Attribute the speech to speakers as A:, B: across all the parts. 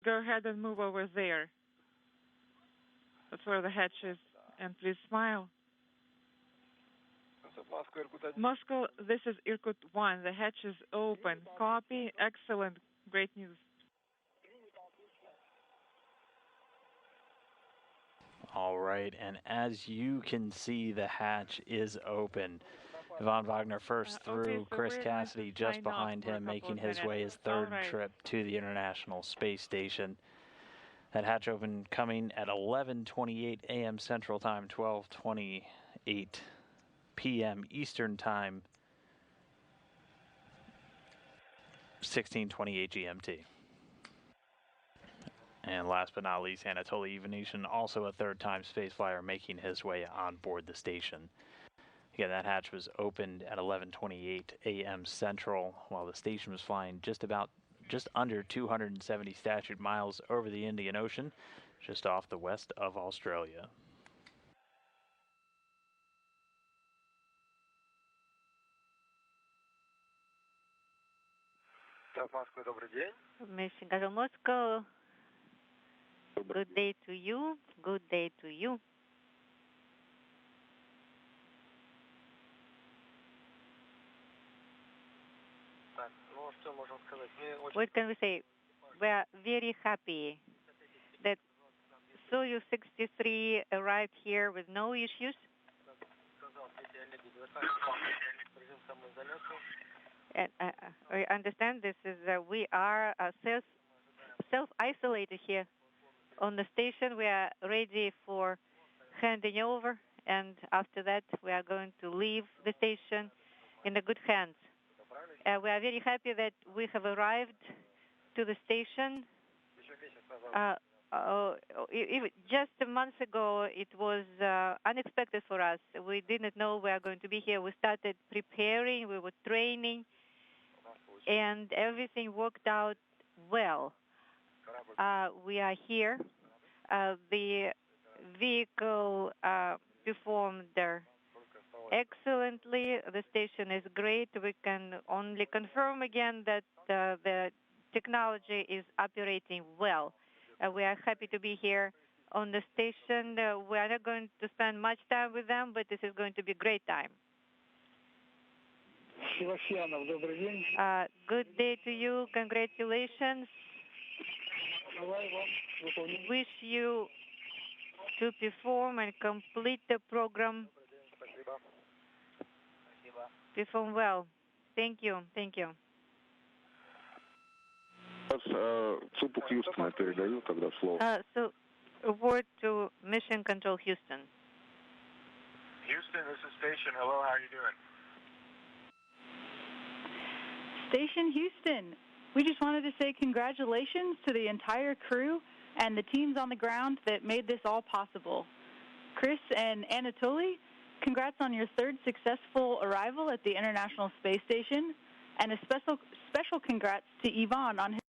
A: go ahead and move over there. That's where the hatch is. And please smile. Moscow, this is Irkut 1. The hatch is open. Copy. Excellent. Great news.
B: All right, and as you can see, the hatch is open. Ivan Wagner first through,
A: so
B: Chris
A: we're
B: Cassidy just behind him, making his way his third trip to the International Space Station. That hatch opened coming at 11:28 a.m. Central Time, 12:28 p.m. Eastern Time, 16:28 GMT. And last but not least, Anatoly Ivanishyn, also a third-time spaceflyer, making his way on board the station. Again, that hatch was opened at 11:28 a.m. Central, while the station was flying just under 270 statute miles over the Indian Ocean, just off the west of Australia.
C: Mission Moscow. Good day to you. Good day to you. What can we say? We are very happy that Soyuz 63 arrived here with no issues. And I understand this is we are self-isolated here on the station. We are ready for handing over, and after that we are going to leave the station in the good hands. We are very happy that we have arrived to the station. Just a month ago, it was unexpected for us. We didn't know we are going to be here. We started preparing, we were training, and everything worked out well. We are here. The vehicle performed excellently. The station is great. We can only confirm again that the technology is operating well. We are happy to be here on the station. We are not going to spend much time with them, but this is going to be a great time. Good day to you. Congratulations. Wish you to perform and complete the program. Perform well. Thank you. Thank you. So, a word to Mission Control Houston.
D: Houston, this is Station. Hello, how are you doing?
E: Station Houston, we just wanted to say congratulations to the entire crew and the teams on the ground that made this all possible. Chris and Anatoly, congrats on your third successful arrival at the International Space Station, and a special congrats to Ivan on his...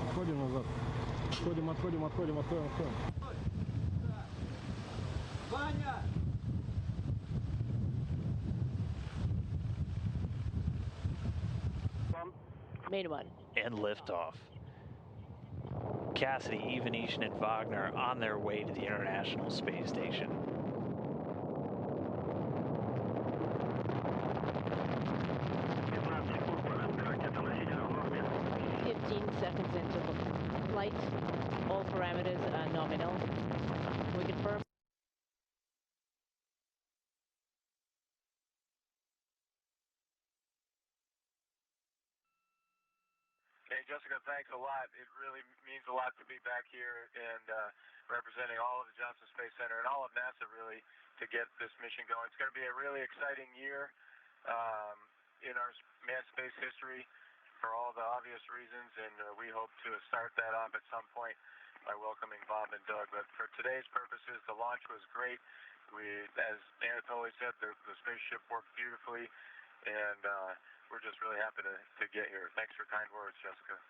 F: Отходим назад. Отходим. Ваня!
G: Main one.
B: And liftoff. Cassidy, Ivanishин, and Wagner on their way to the International Space Station.
G: Seconds into the flight, all parameters are nominal. We confirm.
D: Hey, Jessica, thanks a lot. It really means a lot to be back here and representing all of the Johnson Space Center and all of NASA, really, to get this mission going. It's going to be a really exciting year in our manned space history for all the obvious reasons, and we hope to start that off at some point by welcoming Bob and Doug. But for today's purposes, the launch was great. As Anatoly said, the spaceship worked beautifully, and we're just really happy to get here. Thanks for kind words, Jessica.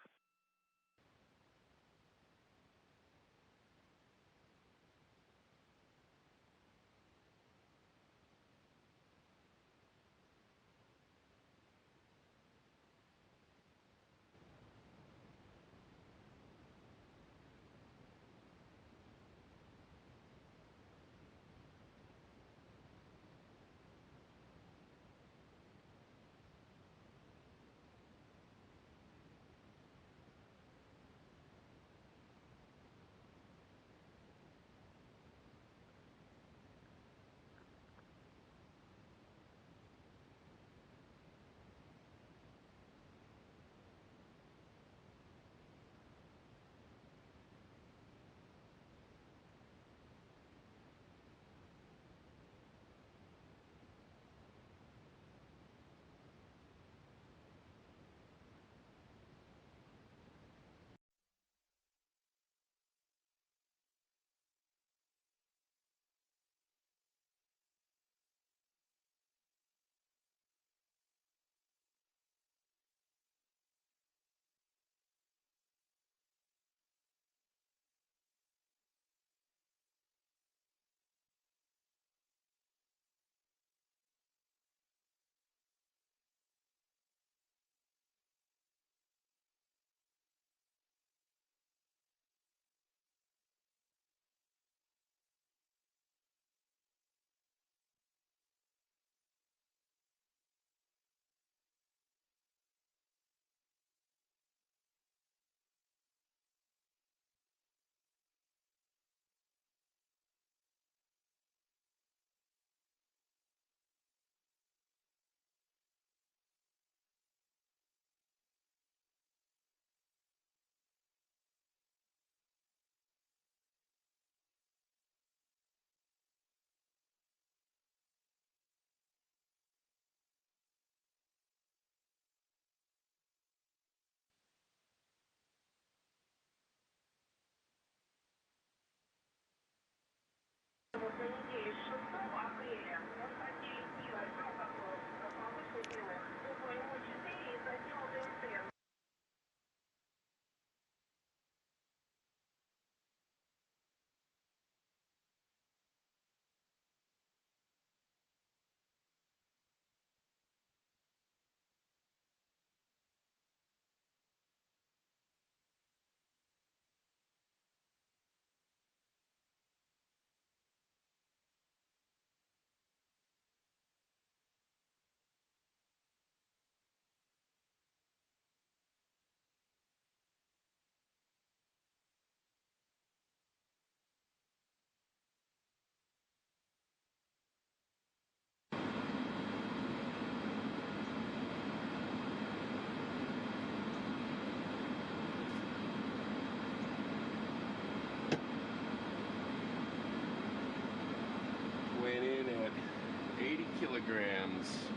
H: kilograms.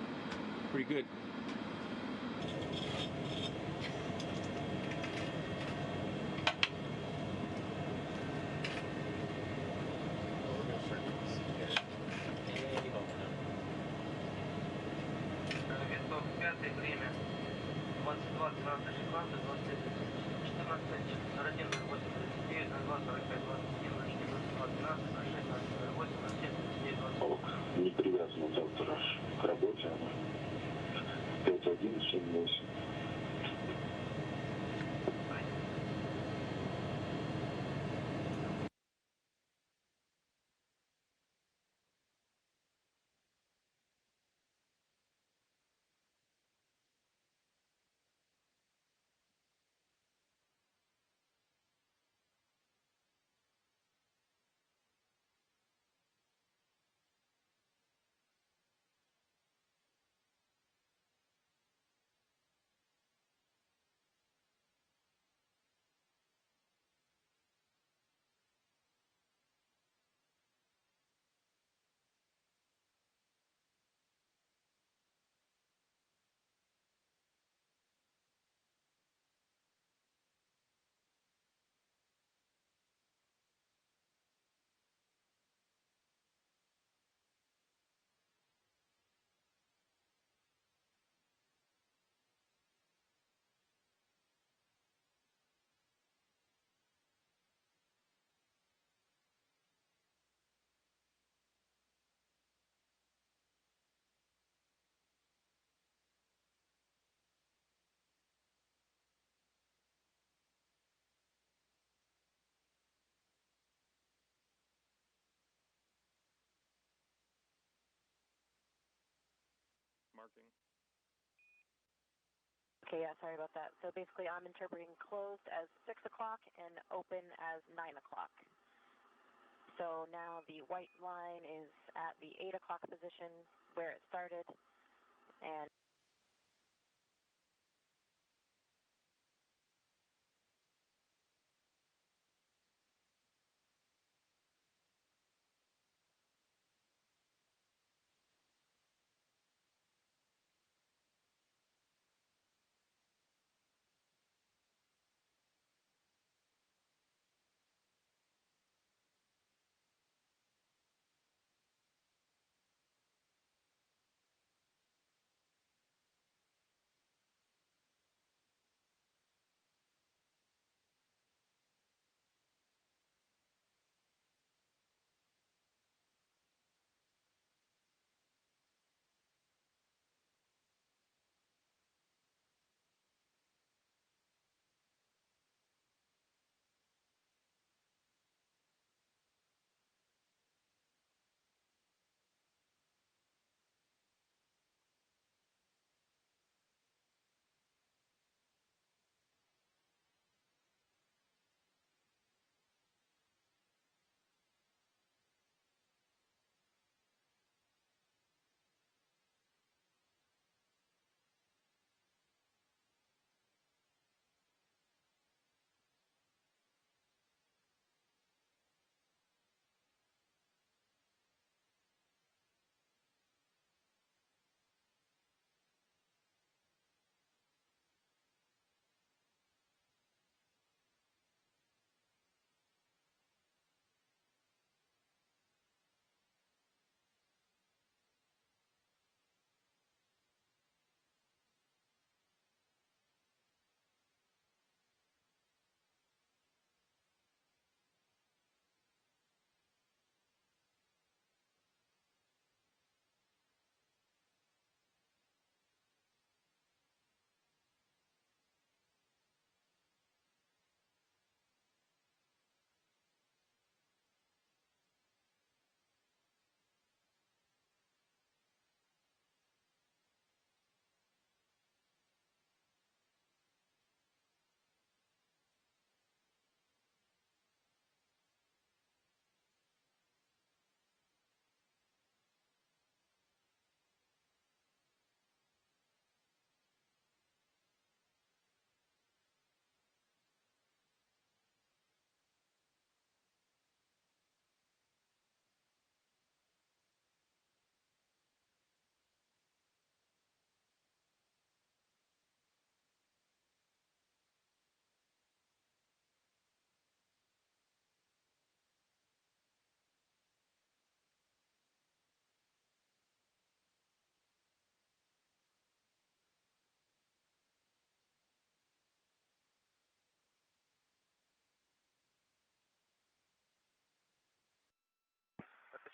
H: Pretty good.
I: Время 22, 12 секунд, 20, 14, 41, 8, 39, 02, 45, 21, 22, 12, 26, 28, 27, 29, 28.
J: Не привязано завтра к работе. 5178.
H: Marking.
G: Okay, yeah, sorry about that. So basically I'm interpreting closed as 6 o'clock and open as 9 o'clock. So now the white line is at the 8 o'clock position where it started, and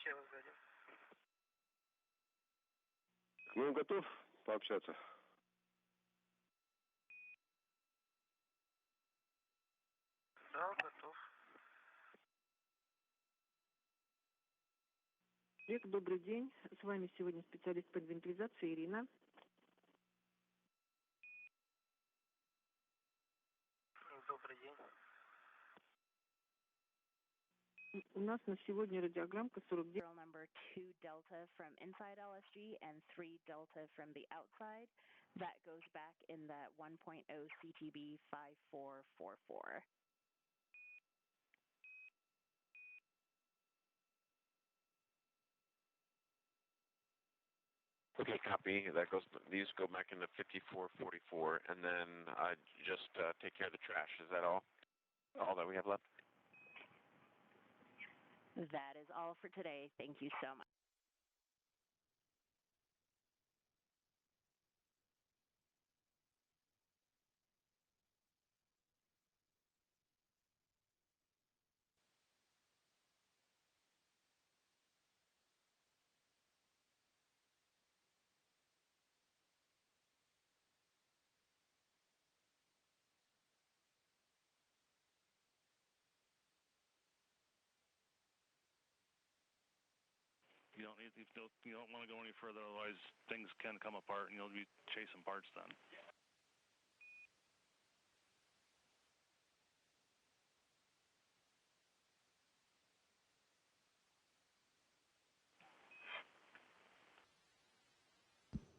I: Чем вы сзади?
J: Ну, готов пообщаться?
I: Да, готов.
K: Олег, добрый день. С вами сегодня специалист по инвентаризации Ирина.
I: Добрый день.
K: У нас на сегодня радиограммка 49.
L: Serial number 2 Delta from inside LSG and 3 Delta from the outside. That goes back in that 1.0 CTB 5444.
M: Okay, copy. These go back into 5444, and then just take care of the trash. Is that all? All that we have left?
L: That is all for today. Thank you so much.
N: You don't want to go any further, otherwise things can come apart and you'll be chasing parts then.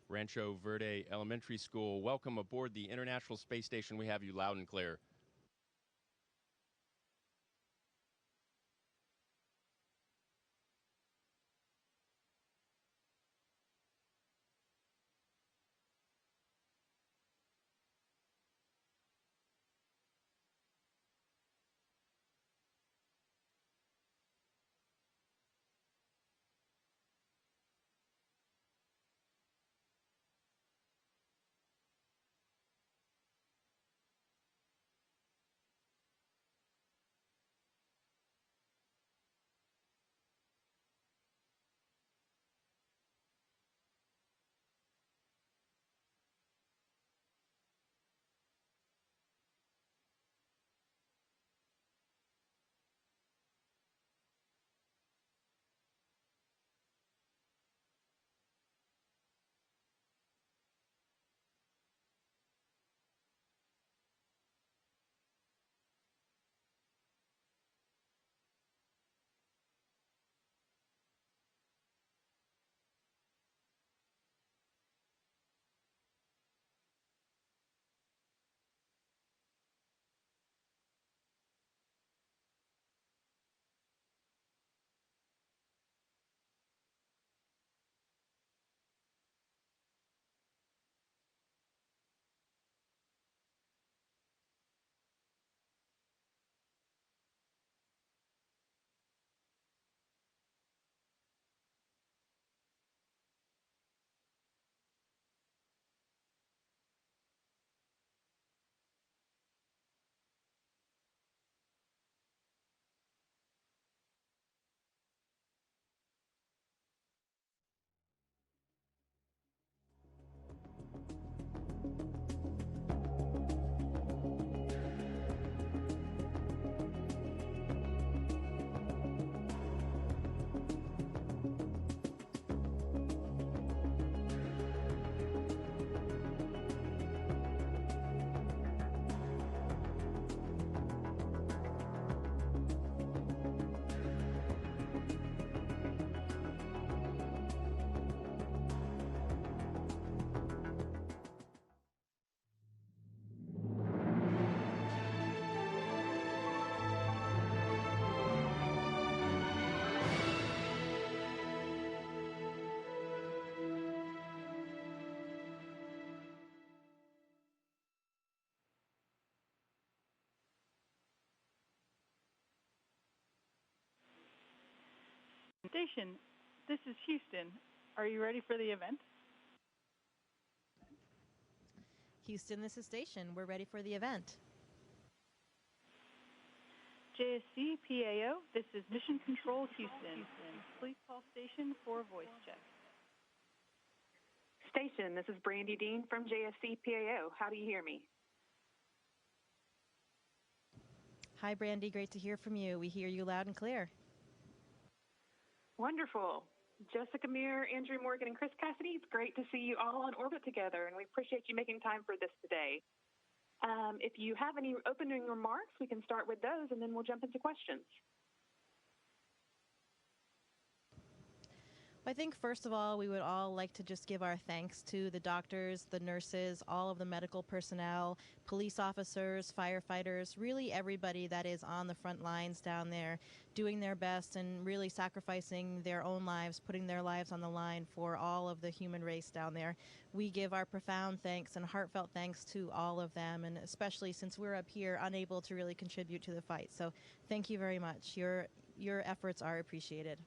O: Rancho Verde Elementary School, welcome aboard the International Space Station. We have you loud and clear.
E: Station, this is Houston. Are you ready for the event?
P: Houston, this is Station. We're ready for the event.
E: JSC PAO, this is Mission Control Houston. Please call station for voice check.
P: Station, this is Brandy Dean from JSC PAO. How do you hear me?
Q: Hi, Brandy. Great to hear from you. We hear you loud and clear.
P: Wonderful. Jessica Meir, Andrew Morgan, and Chris Cassidy, it's great to see you all on orbit together, and we appreciate you making time for this today. If you have any opening remarks, we can start with those, and then we'll jump into questions.
Q: I think, first of all, we would all like to just give our thanks to the doctors, the nurses, all of the medical personnel, police officers, firefighters, really everybody that is on the front lines down there doing their best and really sacrificing their own lives, putting their lives on the line for all of the human race down there. We give our profound thanks and heartfelt thanks to all of them, and especially since we're up here unable to really contribute to the fight. So thank you very much. Your efforts are appreciated.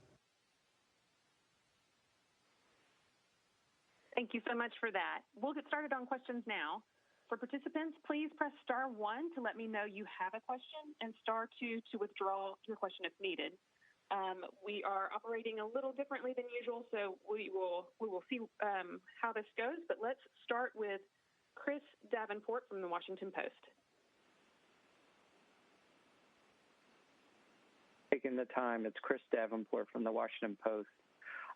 P: Thank you so much for that. We'll get started on questions now. For participants, please press *1 to let me know you have a question and *2 to withdraw your question if needed. We are operating a little differently than usual, so we will see how this goes. But let's start with Chris Davenport from the Washington Post.
R: Taking the time, it's Chris Davenport from the Washington Post.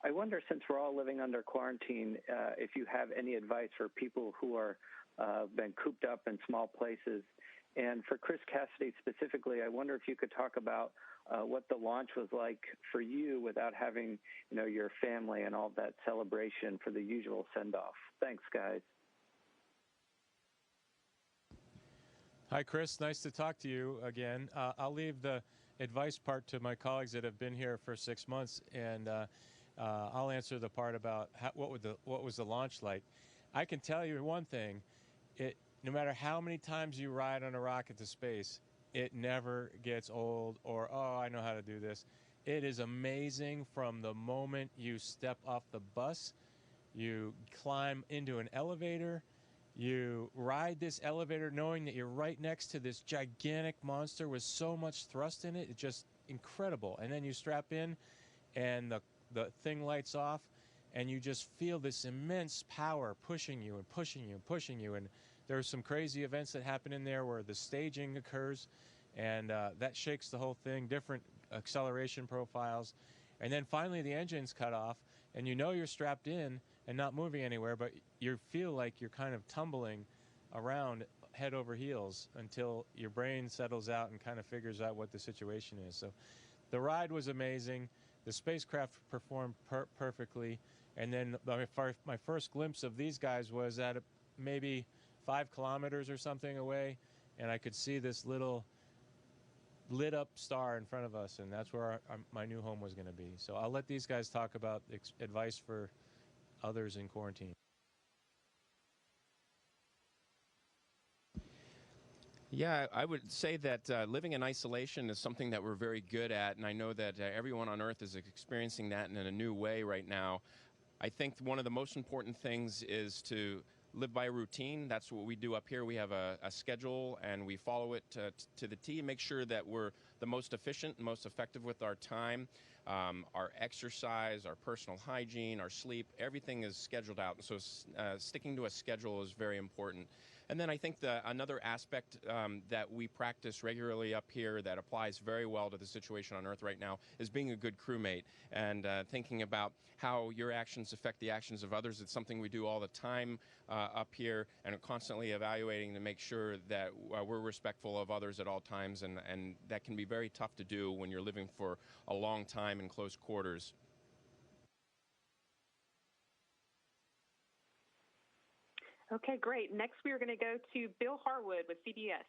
R: I wonder, since we're all living under quarantine, if you have any advice for people who are been cooped up in small places. And for Chris Cassidy specifically, I wonder if you could talk about what the launch was like for you without having, your family and all that celebration for the usual send-off. Thanks, guys.
S: Hi, Chris. Nice to talk to you again. I'll leave the advice part to my colleagues that have been here for 6 months, and I'll answer the part about what was the launch like. I can tell you one thing: no matter how many times you ride on a rocket to space, it never gets old or, oh, I know how to do this. It is amazing from the moment you step off the bus, you climb into an elevator, you ride this elevator knowing that you're right next to this gigantic monster with so much thrust in it. It's just incredible. And then you strap in and the thing lights off, and you just feel this immense power pushing you and pushing you and pushing you. And there's some crazy events that happen in there where the staging occurs, and that shakes the whole thing, different acceleration profiles. And then finally the engine's cut off, and you're strapped in and not moving anywhere, but you feel like you're kind of tumbling around head over heels until your brain settles out and kind of figures out what the situation is. So the ride was amazing. The spacecraft performed perfectly, and then my first glimpse of these guys was at maybe 5 kilometers or something away, and I could see this little lit-up star in front of us, and that's where my new home was going to be. So I'll let these guys talk about advice for others in quarantine.
O: Yeah, I would say that living in isolation is something that we're very good at, and I know that everyone on Earth is experiencing that in a new way right now. I think one of the most important things is to live by a routine. That's what we do up here. We have a schedule, and we follow it to the T, make sure that we're the most efficient and most effective with our time. Our exercise, our personal hygiene, our sleep, everything is scheduled out. And so sticking to a schedule is very important. And then I think another aspect that we practice regularly up here that applies very well to the situation on Earth right now is being a good crewmate and thinking about how your actions affect the actions of others. It's something we do all the time up here, and constantly evaluating to make sure that we're respectful of others at all times, and that can be very tough to do when you're living for a long time in close quarters.
P: Okay, great. Next, we are going to go to Bill Harwood with CBS.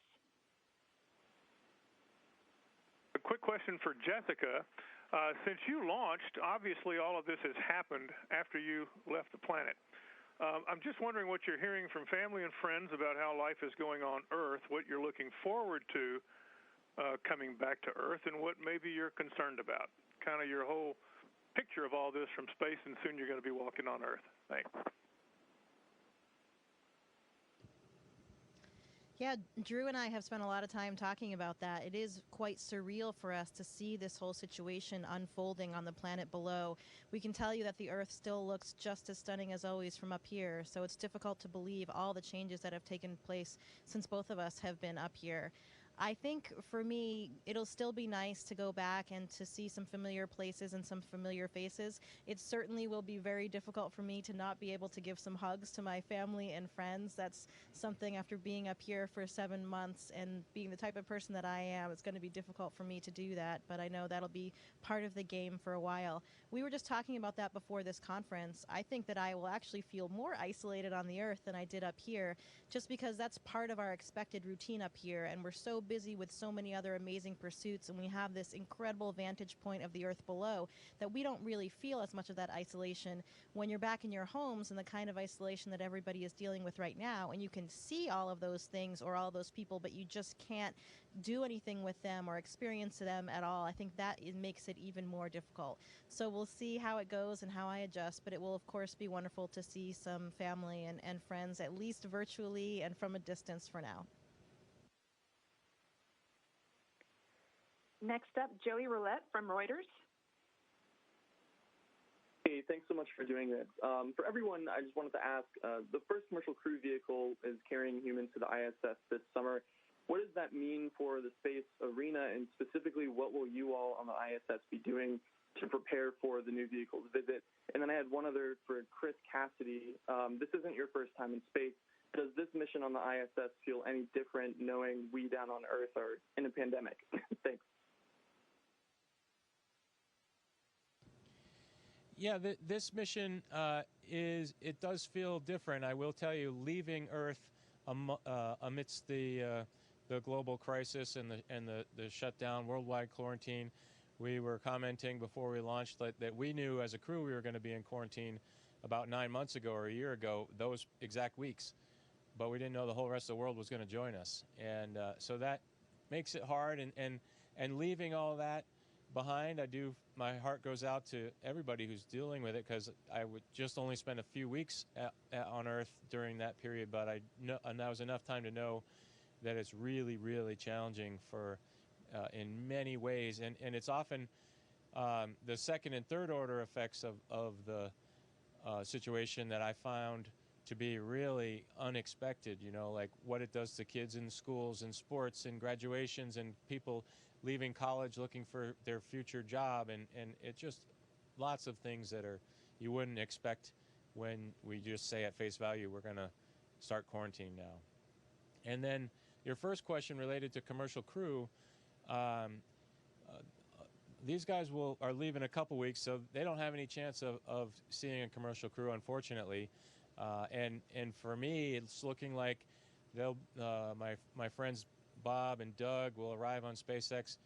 T: A quick question for Jessica. Since you launched, obviously all of this has happened after you left the planet. I'm just wondering what you're hearing from family and friends about how life is going on Earth, what you're looking forward to coming back to Earth, and what maybe you're concerned about. Kind of your whole picture of all this from space, and soon you're going to be walking on Earth. Thanks.
Q: Yeah, Drew and I have spent a lot of time talking about that. It is quite surreal for us to see this whole situation unfolding on the planet below. We can tell you that the Earth still looks just as stunning as always from up here, so it's difficult to believe all the changes that have taken place since both of us have been up here. I think for me, it'll still be nice to go back and to see some familiar places and some familiar faces. It certainly will be very difficult for me to not be able to give some hugs to my family and friends. That's something after being up here for 7 months and being the type of person that I am, it's going to be difficult for me to do that, but I know that'll be part of the game for a while. We were just talking about that before this conference. I think that I will actually feel more isolated on the Earth than I did up here, just because that's part of our expected routine up here, and we're so busy with so many other amazing pursuits, and we have this incredible vantage point of the Earth below that we don't really feel as much of that isolation when you're back in your homes and the kind of isolation that everybody is dealing with right now, and you can see all of those things or all of those people, but you just can't do anything with them or experience them at all. I think that makes it even more difficult. So we'll see how it goes and how I adjust, but it will of course be wonderful to see some family and friends, at least virtually and from a distance for now.
P: Next up, Joey Roulette from Reuters.
U: Hey, thanks so much for doing this. For everyone, I just wanted to ask, the first commercial crew vehicle is carrying humans to the ISS this summer. What does that mean for the space arena, and specifically, what will you all on the ISS be doing to prepare for the new vehicle's visit? And then I had one other for Chris Cassidy. This isn't your first time in space. Does this mission on the ISS feel any different knowing we down on Earth are in a pandemic? Thanks.
S: Yeah, this mission it does feel different. I will tell you, leaving Earth amidst the global crisis and the shutdown, worldwide quarantine, we were commenting before we launched that we knew as a crew we were going to be in quarantine about 9 months ago or a year ago, those exact weeks, but we didn't know the whole rest of the world was going to join us, and so that makes it hard. And leaving all that behind, my heart goes out to everybody who's dealing with it, because I would just only spend a few weeks on Earth during that period, but and that was enough time to know that it's really, really challenging for in many ways, and it's often the second and third order effects of the situation that I found to be really unexpected, like what it does to kids in schools and sports and graduations and people leaving college looking for their future job, and it just lots of things that you wouldn't expect when we just say at face value we're going to start quarantine now. And then your first question related to commercial crew, these guys are leaving a couple weeks, so they don't have any chance of seeing a commercial crew, unfortunately. And for me, it's looking like my friends Bob and Doug will arrive on SpaceX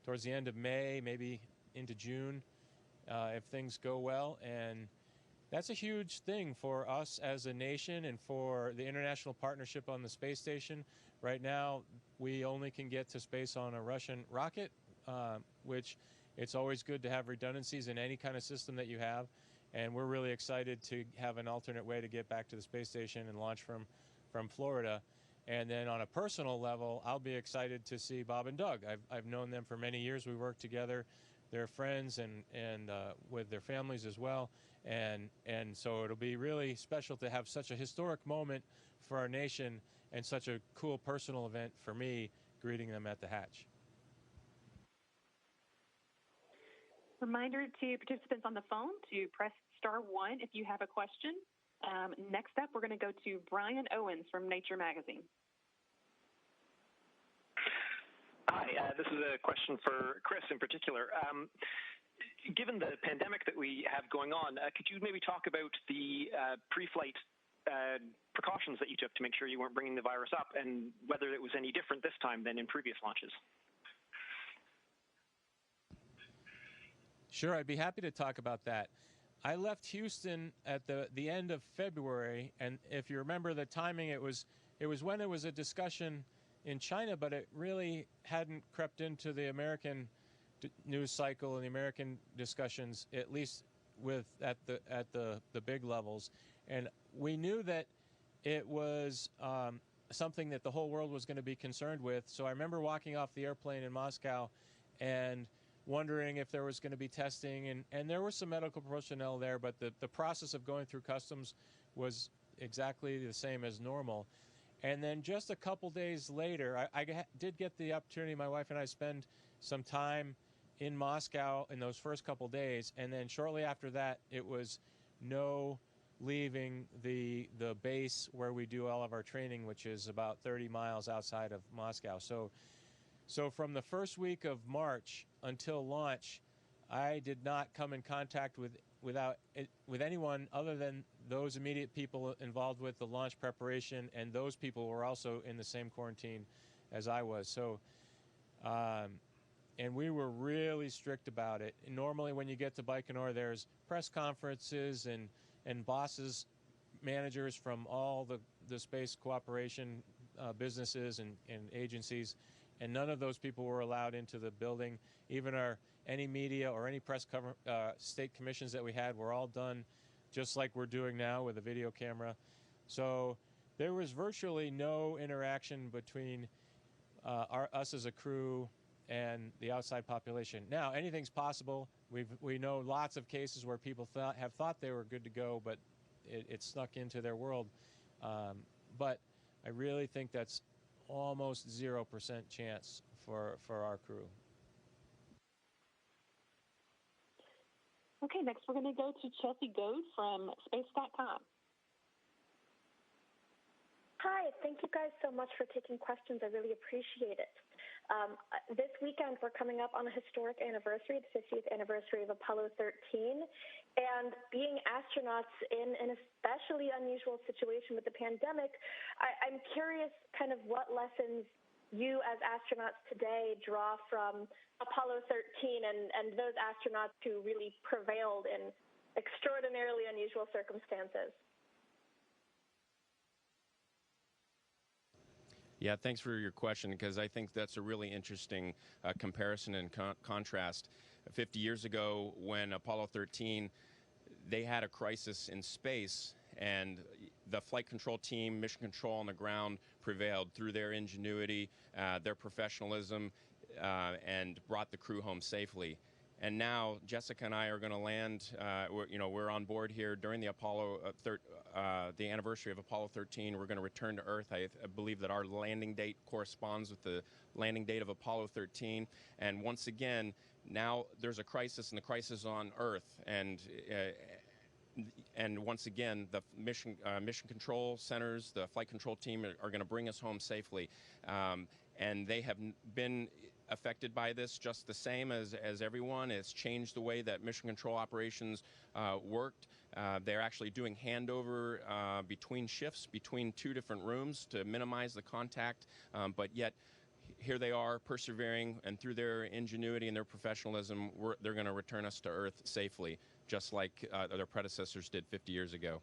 S: towards the end of May, maybe into June, if things go well. And that's a huge thing for us as a nation and for the international partnership on the space station. Right now, we only can get to space on a Russian rocket, which it's always good to have redundancies in any kind of system that you have. And we're really excited to have an alternate way to get back to the space station and launch from Florida. And then on a personal level, I'll be excited to see Bob and Doug. I've known them for many years. We work together. They're friends and with their families as well. And so it'll be really special to have such a historic moment for our nation and such a cool personal event for me, greeting them at the hatch.
P: Reminder to participants on the phone to press *1 if you have a question. Next up, we're going to go to Brian Owens from Nature Magazine.
V: Hi, this is a question for Chris in particular. Given the pandemic that we have going on, could you maybe talk about the pre-flight precautions that you took to make sure you weren't bringing the virus up, and whether it was any different this time than in previous launches?
S: Sure, I'd be happy to talk about that. I left Houston at the end of February, and if you remember the timing, it was when it was a discussion in China, but it really hadn't crept into the American news cycle and the American discussions, at least at the big levels. And we knew that it was something that the whole world was going to be concerned with. So I remember walking off the airplane in Moscow and wondering if there was going to be testing, and there were some medical personnel there, but the process of going through customs was exactly the same as normal. And then just a couple days later, I did get the opportunity, my wife and I spend some time in Moscow in those first couple days, and then shortly after that, it was no leaving the base where we do all of our training, which is about 30 miles outside of Moscow. So from the first week of March until launch, I did not come in contact with anyone other than those immediate people involved with the launch preparation, and those people were also in the same quarantine as I was. So, and we were really strict about it. And normally when you get to Baikonur, there's press conferences and bosses, managers from all the space cooperation businesses and agencies, and none of those people were allowed into the building. Even any media or any press state commissions that we had were all done just like we're doing now with a video camera. So there was virtually no interaction between us as a crew and the outside population. Now, anything's possible. We know lots of cases where people have thought they were good to go, but it snuck into their world. But I really think that's almost 0% chance for our crew.
P: Okay, next we're going to go to Chelsea Goad from space.com.
A: Hi, thank you guys so much for taking questions. I really appreciate it. This weekend, we're coming up on a historic anniversary, the 50th anniversary of Apollo 13. And being astronauts in an especially unusual situation with the pandemic, I'm curious kind of what lessons you as astronauts today draw from Apollo 13 and those astronauts who really prevailed in extraordinarily unusual circumstances.
O: Yeah, thanks for your question, because I think that's a really interesting comparison and contrast. 50 years ago, when Apollo 13, they had a crisis in space, and the flight control team, mission control on the ground prevailed through their ingenuity, their professionalism, and brought the crew home safely. And now Jessica and I are going to land. We're on board here during the the anniversary of Apollo 13. We're going to return to Earth. I believe that our landing date corresponds with the landing date of Apollo 13. And once again, now there's a crisis, and the crisis is on Earth. And once again, the mission control centers, the flight control team are going to bring us home safely. And they have been affected by this just the same as everyone. It's changed the way that mission control operations worked. They're actually doing handover between shifts, between two different rooms to minimize the contact, but yet here they are persevering, and through their ingenuity and their professionalism, they're going to return us to Earth safely, just like their predecessors did 50 years ago.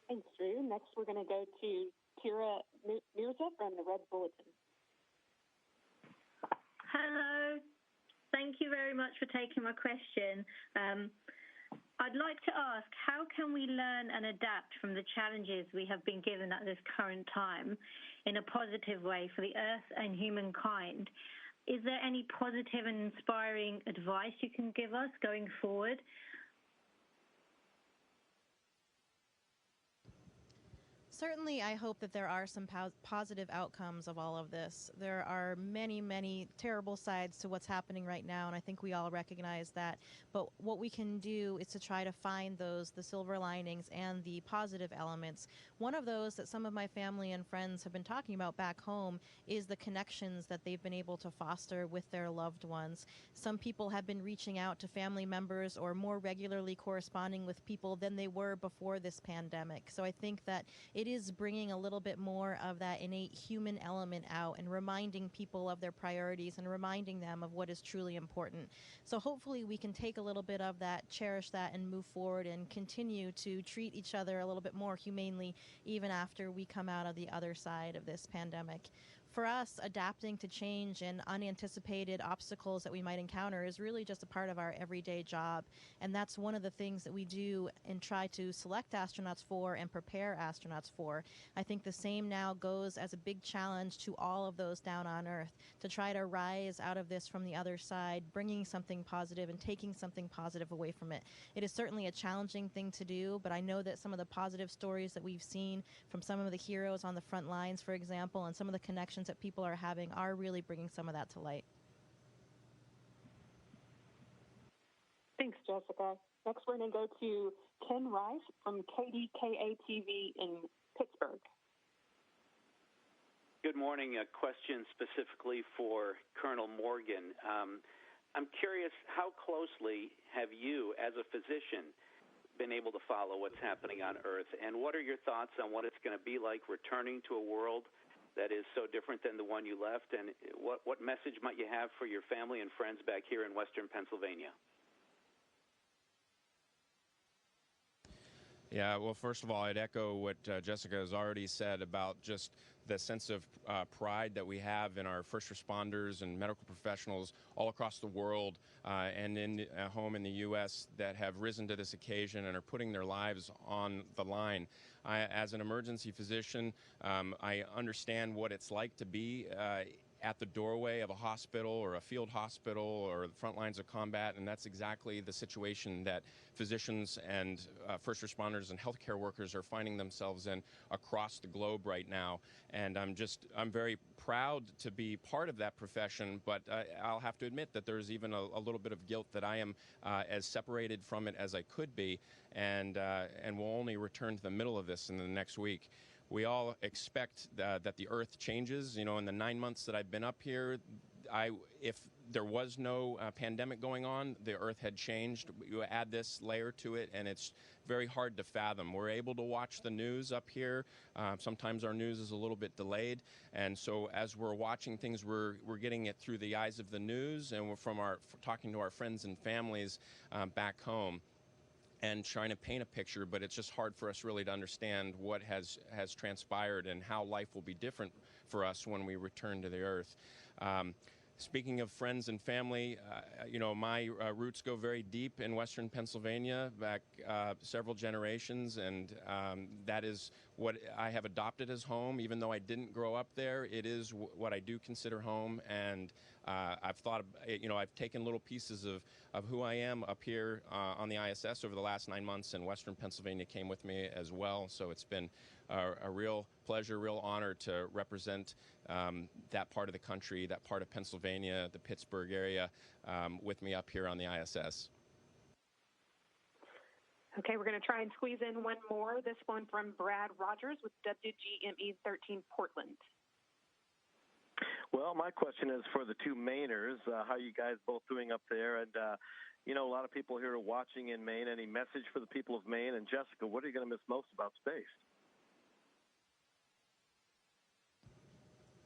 P: Thanks, Drew. Next, we're going to go to Kira Mirza from the Red Bulletin.
C: Hello. Thank you very much for taking my question. I'd like to ask, how can we learn and adapt from the challenges we have been given at this current time in a positive way for the Earth and humankind? Is there any positive and inspiring advice you can give us going forward?
Q: Certainly, I hope that there are some positive outcomes of all of this. There are many, many terrible sides to what's happening right now, and I think we all recognize that. But what we can do is to try to find the silver linings and the positive elements. One of those that some of my family and friends have been talking about back home is the connections that they've been able to foster with their loved ones. Some people have been reaching out to family members or more regularly corresponding with people than they were before this pandemic. So I think that it is bringing a little bit more of that innate human element out and reminding people of their priorities and reminding them of what is truly important. So hopefully we can take a little bit of that, cherish that, and move forward and continue to treat each other a little bit more humanely even after we come out of the other side of this pandemic. for us, adapting to change and unanticipated obstacles that we might encounter is really just a part of our everyday job. And that's one of the things that we do and try to select astronauts for and prepare astronauts for. I think the same now goes as a big challenge to all of those down on Earth to try to rise out of this from the other side, bringing something positive and taking something positive away from it. It is certainly a challenging thing to do, but I know that some of the positive stories that we've seen from some of the heroes on the front lines, for example, and some of the connections that people are having are really bringing some of that to light.
P: Thanks, Jessica. Next, we're going to go to Ken Rice from KDKA-TV in Pittsburgh.
B: Good morning. A question specifically for Colonel Morgan. I'm curious, how closely have you, as a physician, been able to follow what's happening on Earth? And what are your thoughts on what it's going to be like returning to a world that is so different than the one you left? And what message might you have for your family and friends back here in Western Pennsylvania?
O: Yeah, well, first of all, I'd echo what Jessica has already said about just the sense of pride that we have in our first responders and medical professionals all across the world and at home in the U.S. that have risen to this occasion and are putting their lives on the line. As an emergency physician, I understand what it's like to be at the doorway of a hospital or a field hospital or the front lines of combat, and that's exactly the situation that physicians and first responders and healthcare workers are finding themselves in across the globe right now. And I'm very proud to be part of that profession, but I'll have to admit that there's even a little bit of guilt that I am as separated from it as I could be, and will only return to the middle of this in the next week. We all expect that the Earth changes. You know, in the 9 months that I've been up here, if there was no pandemic going on, the Earth had changed. You add this layer to it, and it's very hard to fathom. We're able to watch the news up here. Sometimes our news is a little bit delayed, and so as we're watching things, we're getting it through the eyes of the news, and we're talking to our friends and families back home, and trying to paint a picture, but it's just hard for us really to understand what has transpired and how life will be different for us when we return to the Earth. Speaking of friends and family, you know, my roots go very deep in Western Pennsylvania, back several generations, and that is what I have adopted as home. Even though I didn't grow up there, it is what I do consider home, and I've thought, you know, I've taken little pieces of who I am up here on the ISS over the last 9 months, and Western Pennsylvania came with me as well. So it's been a real pleasure, real honor to represent that part of the country, that part of Pennsylvania, the Pittsburgh area, with me up here on the ISS.
P: Okay, we're going to try and squeeze in one more. This one from Brad Rogers with WGME 13 Portland.
F: Well, my question is for the two Mainers. How are you guys both doing up there? And, you know, a lot of people here are watching in Maine. Any message for the people of Maine? And Jessica, what are you going to miss most about space?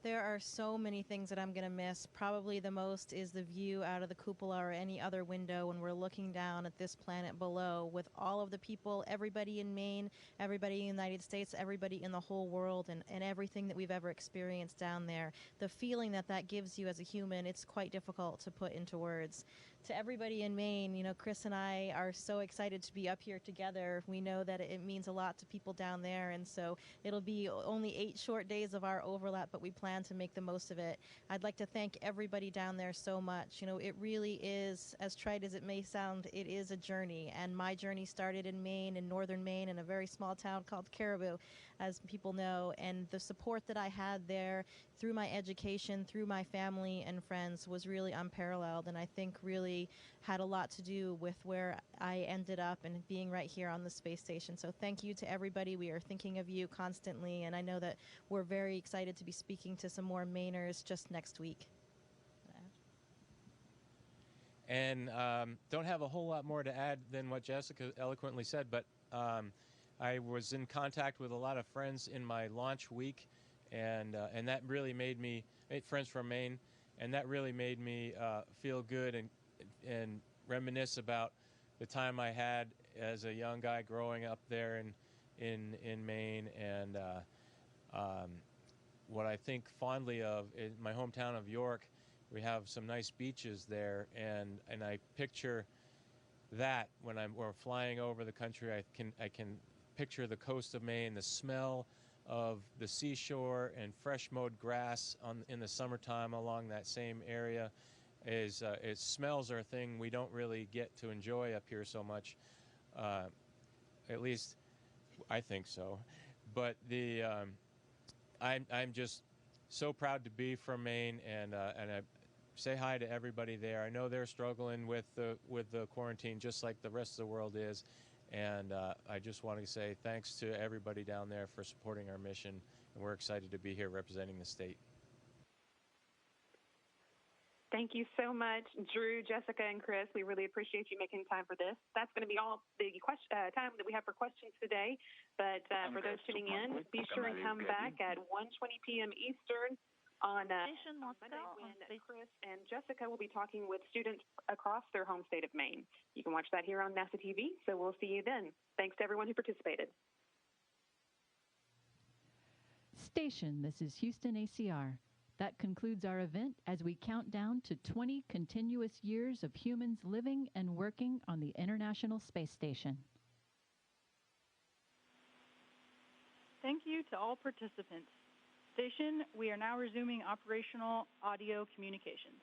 Q: There are so many things that I'm going to miss. Probably the most is the view out of the cupola or any other window when we're looking down at this planet below with all of the people, everybody in Maine, everybody in the United States, everybody in the whole world, and everything that we've ever experienced down there. The feeling that that gives you as a human, it's quite difficult to put into words. To everybody in Maine, you know, Chris and I are so excited to be up here together. We know that it means a lot to people down there, and so it'll be only 8 short days of our overlap, but we plan to make the most of it. I'd like to thank everybody down there so much. You know, it really is, as trite as it may sound, it is a journey, and my journey started in Maine, in northern Maine, in a very small town called Caribou, as people know, and the support that I had there through my education, through my family and friends was really unparalleled, and I think really had a lot to do with where I ended up and being right here on the space station. So thank you to everybody. We are thinking of you constantly, and I know that we're very excited to be speaking to some more Mainers just next week.
S: And don't have a whole lot more to add than what Jessica eloquently said, but I was in contact with a lot of friends in my launch week, and that really made me made friends from Maine, and that really made me feel good and reminisce about the time I had as a young guy growing up there in Maine, and what I think fondly of in my hometown of York. We have some nice beaches there, and I picture that when we're flying over the country. I can picture the coast of Maine, the smell of the seashore and fresh mowed grass in the summertime along that same area. Smells are a thing we don't really get to enjoy up here so much. At least I think so. But I'm just so proud to be from Maine, and I say hi to everybody there. I know they're struggling with the quarantine just like the rest of the world is, and I just want to say thanks to everybody down there for supporting our mission, and we're excited to be here representing the state.
P: Thank you so much, Drew, Jessica, and Chris. We really appreciate you making time for this. That's going to be all the time that we have for questions today. But for those tuning in, be sure and come back at 1:20 p.m. Eastern on Monday when Chris and Jessica will be talking with students across their home state of Maine. You can watch that here on NASA TV, so we'll see you then. Thanks to everyone who participated.
D: Station, this is Houston ACR. That concludes our event as we count down to 20 continuous years of humans living and working on the International Space Station.
E: Thank you to all participants. Station, we are now resuming operational audio communications.